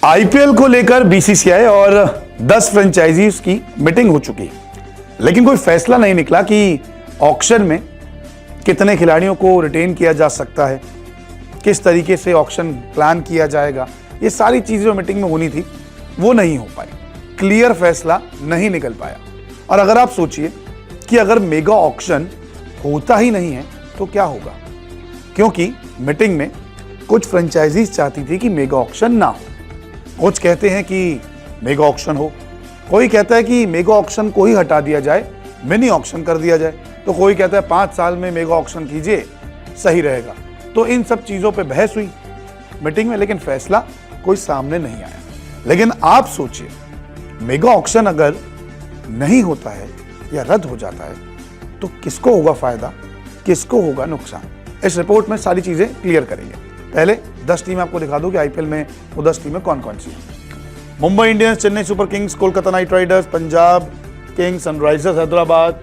IPL को लेकर BCCI और 10 फ्रेंचाइजीज की मीटिंग हो चुकी है, लेकिन कोई फैसला नहीं निकला कि ऑक्शन में कितने खिलाड़ियों को रिटेन किया जा सकता है, किस तरीके से ऑक्शन प्लान किया जाएगा। ये सारी चीजें जो मीटिंग में होनी थी वो नहीं हो पाई, क्लियर फैसला नहीं निकल पाया। और अगर आप सोचिए कि अगर मेगा ऑक्शन होता ही नहीं है तो क्या होगा, क्योंकि मीटिंग में कुछ फ्रेंचाइजीज चाहती थी कि मेगा ऑक्शन ना हो। कुछ कहते हैं कि मेगा ऑक्शन हो, कोई कहता है कि मेगा ऑक्शन को ही हटा दिया जाए, मिनी ऑक्शन कर दिया जाए, तो कोई कहता है 5 साल में मेगा ऑक्शन कीजिए सही रहेगा। तो इन सब चीजों पे बहस हुई मीटिंग में, लेकिन फैसला कोई सामने नहीं आया। लेकिन आप सोचिए, मेगा ऑक्शन अगर नहीं होता है या रद्द हो जाता है तो किसको होगा फायदा, किसको होगा नुकसान। इस रिपोर्ट में सारी चीजें क्लियर करेंगे। पहले 10 टीमें आपको दिखा दूं कि आईपीएल में वो 10 टीमें कौन कौन सी हैं। Mumbai Indians, Chennai super Kings, Kolkata night Riders, Punjab Kings, Sunrisers Hyderabad,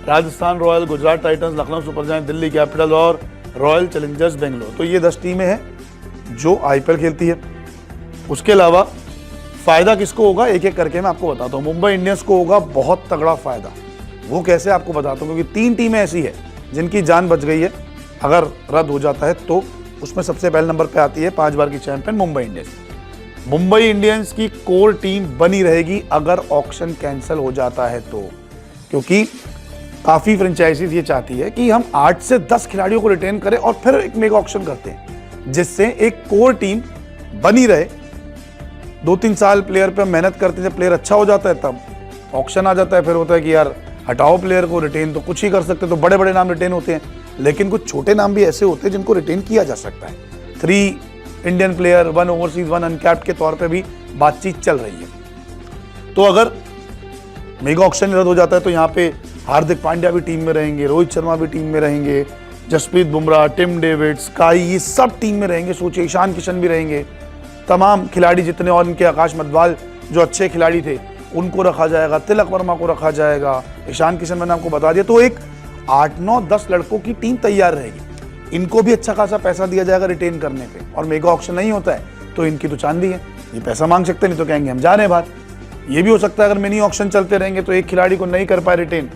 Rajasthan royal, Gujarat Titans, Lucknow super giant, Delhi capital और रॉयल चैलेंजर्स बेंगलोर। तो ये 10 टीमें हैं जो आईपीएल खेलती है। उसके अलावा फायदा किसको होगा एक एक करके मैं आपको बताता हूँ। मुंबई इंडियंस को होगा बहुत तगड़ा फायदा। वो कैसे आपको बताता हूँ, क्योंकि 3 टीमें ऐसी है जिनकी जान बच गई है अगर रद्द हो जाता है तो। उसमें सबसे पहले नंबर पे आती है 5 बार की champion Mumbai Indians. Mumbai Indians की कोर टीम बनी रहेगी अगर ऑक्शन कैंसिल हो जाता है तो, क्योंकि काफी फ्रेंचाइजीज ये चाहती है कि हम 8 से 10 खिलाड़ियों को रिटेन करें और फिर एक मेगा ऑक्शन करते हैं, जिससे एक कोर टीम बनी रहे। 2-3 साल प्लेयर पे मेहनत करते हैं, जब प्लेयर अच्छा हो जाता है तब ऑक्शन आ जाता है। फिर होता है कि यार हटाओ प्लेयर को, रिटेन तो कुछ ही कर सकते, तो बड़े बड़े नाम रिटेन होते हैं, लेकिन कुछ छोटे नाम भी ऐसे होते हैं जिनको रिटेन किया जा सकता है। 3 इंडियन प्लेयर, 1 ओवरसीज, 1 अनकैप्ड के तौर पे भी बातचीत चल रही है। तो अगर मेगा ऑक्शन रद्द हो जाता है तो यहाँ पे हार्दिक पांड्या भी टीम में रहेंगे, रोहित शर्मा भी टीम में रहेंगे, Jasprit Bumrah, Tim David, Sky, ये सब टीम में रहेंगे। सोचिए ईशान किशन भी रहेंगे, तमाम खिलाड़ी जितने, और इनके आकाश मधवाल जो अच्छे खिलाड़ी थे उनको रखा जाएगा, तिलक वर्मा को रखा जाएगा, ईशान किशन मैंने आपको बता दिया। तो एक 8, 9, 10 लड़कों की टीम तैयार रहेगी। इनको भी अच्छा खासा पैसा दिया जाएगा रिटेन करने पे। और मेगा ऑक्शन नहीं होता है तो इनकी तो चांदी है, ये पैसा मांग सकते नहीं तो कहेंगे हम जा रहे हैं बाहर। ये भी हो सकता है अगर मिनी ऑक्शन चलते रहेंगे तो एक खिलाड़ी को नहीं कर पाए रिटेन,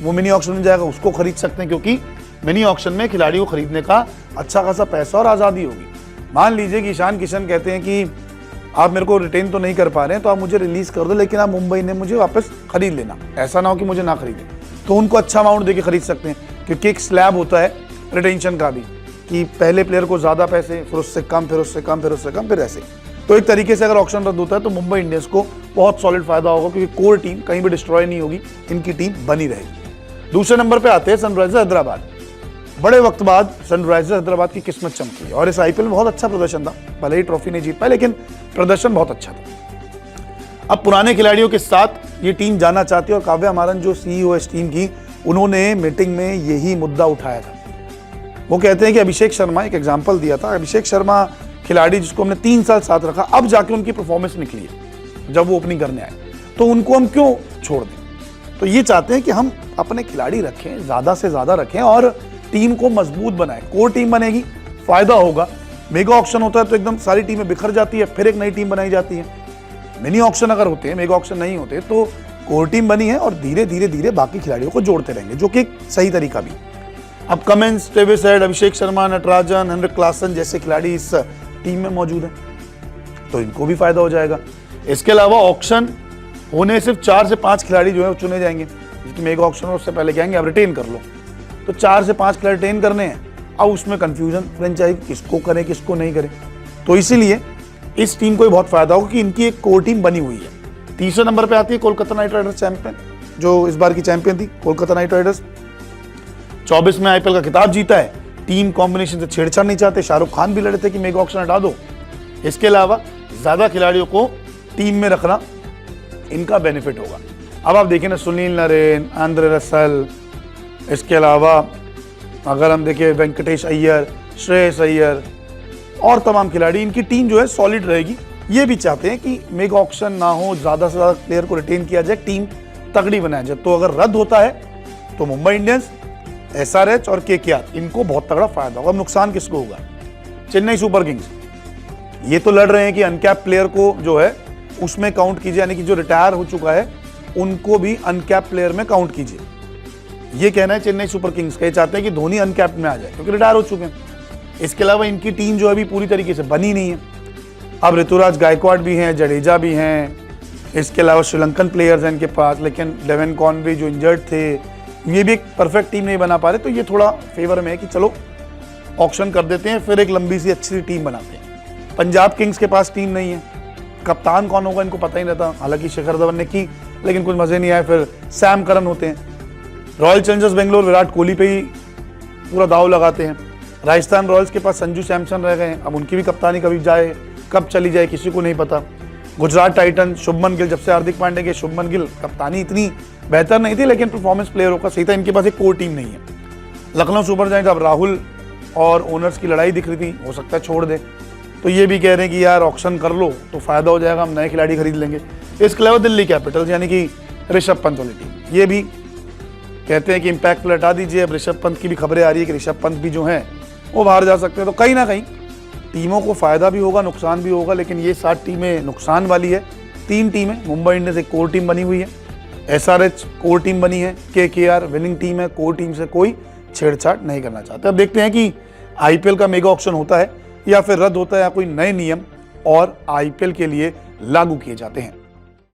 वो मिनी ऑक्शन में जाएगा, उसको खरीद सकते हैं, क्योंकि मिनी ऑक्शन में खिलाड़ी को खरीदने का अच्छा खासा पैसा और आज़ादी होगी। मान लीजिए कि ईशान किशन कहते हैं कि आप मेरे को रिटेन तो नहीं कर पा रहे हैं तो आप मुझे रिलीज कर दो, लेकिन आप मुंबई ने मुझे वापस खरीद लेना, ऐसा ना हो कि मुझे ना खरीदे। तो उनको अच्छा अमाउंट देके खरीद सकते हैं, क्योंकि एक स्लैब होता है रिटेंशन का भी, कि पहले प्लेयर को ज़्यादा पैसे, फिर उससे कम, फिर उससे कम, फिर उससे कम, फिर ऐसे। तो एक तरीके से अगर ऑक्शन रद्द होता है तो मुंबई इंडियंस को बहुत सॉलिड फायदा होगा, क्योंकि कोर टीम कहीं भी डिस्ट्रॉय नहीं होगी, इनकी टीम बनी रहेगी। दूसरे नंबर पर आते हैं सनराइजर्स हैदराबाद। बड़े वक्त बाद सनराइजर्स हैदराबाद की किस्मत चमकी और इस आईपीएल में बहुत अच्छा प्रदर्शन था। भले ही ट्रॉफी नहीं जीत पाए, लेकिन प्रदर्शन बहुत अच्छा था। अब पुराने खिलाड़ियों के साथ ये टीम जाना चाहती है, और काव्या मारन जो सीईओ इस टीम की, उन्होंने मीटिंग में यही मुद्दा उठाया था। वो कहते हैं कि अभिषेक शर्मा, एक एग्जांपल दिया था, अभिषेक शर्मा खिलाड़ी जिसको हमने 3 साल साथ रखा, अब जाके उनकी परफॉर्मेंस निकली है जब वो ओपनिंग करने आए, तो उनको हम क्यों छोड़ दें। तो ये चाहते हैं कि हम अपने खिलाड़ी रखें, ज्यादा से ज्यादा रखें और टीम को मजबूत बनाएं। कोर टीम बनेगी, फायदा होगा। मेगा ऑक्शन होता है तो एकदम सारी टीमें बिखर जाती है, फिर एक नई टीम बनाई जाती है। मिनी ऑक्शन अगर होते हैं, मेगा ऑक्शन नहीं होते, तो कोर टीम बनी है और धीरे धीरे धीरे बाकी खिलाड़ियों को जोड़ते रहेंगे, जो कि एक सही तरीका भी। अब Cummins, Travis head, Abhishek Sharma, Natarajan, Heinrich Klaasen जैसे खिलाड़ी इस टीम में मौजूद हैं, तो इनको भी फायदा हो जाएगा। इसके अलावा ऑक्शन होने सिर्फ 4 से 5 खिलाड़ी जो है वो चुने जाएंगे, जिसकी मेगा ऑक्शन हो उससे पहले कहेंगे आप रिटेन कर लो, तो 4 से 5 खिलाड़ी रिटेन करने हैं। अब उसमें कंफ्यूजन फ्रेंचाइज किसको करें किसको नहीं करें, तो इसीलिए इस टीम को भी बहुत फायदा होगा कि इनकी एक कोर टीम बनी हुई है। तीसरे नंबर पे आती है कोलकाता नाइट राइडर्स चैंपियन, जो इस बार की चैंपियन थी। कोलकाता नाइट राइडर्स 24 में आईपीएल का खिताब जीता है। टीम कॉम्बिनेशन से छेड़छाड़ नहीं चाहते, शाहरुख खान भी लड़े थे कि मेगा ऑक्शन हटा दो। इसके अलावा ज्यादा खिलाड़ियों को टीम में रखना इनका बेनिफिट होगा। अब आप देखें ना, सुनील नरेन, आंद्रे रसल, इसके अलावा अगर हम देखें वेंकटेश अय्यर, श्रेयस अय्यर और तमाम खिलाड़ी, इनकी टीम जो है सॉलिड रहेगी। ये भी चाहते हैं कि मेगा ऑक्शन ना हो, ज्यादा से ज्यादा प्लेयर को रिटेन किया जाए, टीम तगड़ी बनाया जाए। तो अगर रद्द होता है तो मुंबई इंडियंस, एसआरएच और केकेआर, इनको बहुत तगड़ा फायदा होगा। नुकसान किसको होगा? Chennai super Kings. ये तो लड़ रहे हैं कि अनकैप प्लेयर को जो है उसमें काउंट कीजिए, यानी कि जो रिटायर हो चुका है उनको भी अनकैप प्लेयर में काउंट कीजिए। ये कहना है चेन्नई सुपर किंग्स का। ये चाहते हैं कि धोनी अनकैप में आ जाए क्योंकि रिटायर हो चुके हैं। इसके अलावा इनकी टीम जो है अभी पूरी तरीके से बनी नहीं है। अब ऋतुराज गायकवाड़ भी हैं, जडेजा भी हैं, इसके अलावा श्रीलंकन प्लेयर्स हैं इनके पास, लेकिन डेवन कॉनवे जो इंजर्ड थे, ये भी एक परफेक्ट टीम नहीं बना पा रहे। तो ये थोड़ा फेवर में है कि चलो ऑक्शन कर देते हैं, फिर एक लंबी सी अच्छी टीम बनाते हैं। पंजाब किंग्स के पास टीम नहीं है, कप्तान कौन होगा इनको पता ही नहीं था। हालांकि शिखर धवन ने की लेकिन कुछ मजे नहीं आए, फिर सैम करन होते हैं। रॉयल चैलेंजर्स बेंगलोर विराट कोहली पे ही पूरा दाव लगाते हैं। राजस्थान रॉयल्स के पास संजू सैमसन रह गए हैं, अब उनकी भी कप्तानी कभी जाए कब चली जाए किसी को नहीं पता। गुजरात टाइटन शुभमन गिल, जब से हार्दिक पांड्या के शुभमन गिल, कप्तानी इतनी बेहतर नहीं थी लेकिन परफॉर्मेंस प्लेयरों का सही था। इनके पास एक कोर टीम नहीं है। लखनऊ सुपर जायंट्स, अब राहुल और ओनर्स की लड़ाई दिख रही थी, हो सकता है छोड़ दे, तो ये भी कह रहे हैं कि यार ऑक्शन कर लो तो फायदा हो जाएगा, हम नए खिलाड़ी खरीद लेंगे। इसके अलावा दिल्ली कैपिटल्स यानी कि ऋषभ पंत वाली टीम, ये भी कहते हैं कि इम्पैक्ट पर हटा दीजिए। अब ऋषभ पंत की भी खबरें आ रही है कि ऋषभ पंत भी जो हैं वो बाहर जा सकते हैं। तो कहीं ना कहीं टीमों को फायदा भी होगा नुकसान भी होगा, लेकिन ये 7 टीमें नुकसान वाली है। 3 टीमें, मुंबई इंडियंस एक कोर टीम बनी हुई है, SRH कोर टीम बनी है, KKR विनिंग टीम है, कोर टीम से कोई छेड़छाड़ नहीं करना चाहते। अब देखते हैं कि IPL का मेगा ऑक्शन होता है या फिर रद्द होता है या कोई नए नियम और IPL के लिए लागू किए जाते हैं।